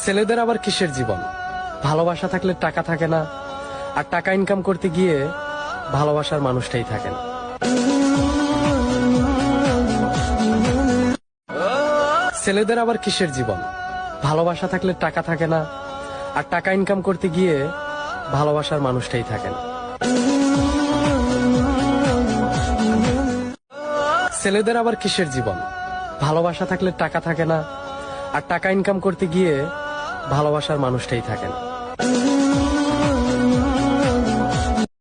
ছেলেদের আবার কিসের জীবন? ভালোবাসা থাকলে টাকা থাকে না, আর টাকা ইনকাম করতে গিয়ে ভালোবাসার মানুষটাই থাকে না। ছেলেদের আবার কিসের জীবন? ভালোবাসা থাকলে টাকা থাকে না, আর টাকা ইনকাম করতে গিয়ে ভালোবাসার মানুষটাই থাকে না। ছেলেদের আবার কিসের জীবন? ভালোবাসা থাকলে টাকা থাকে না, আর টাকা ইনকাম করতে গিয়ে ভালোবাসার মানুষটাই থাকে না।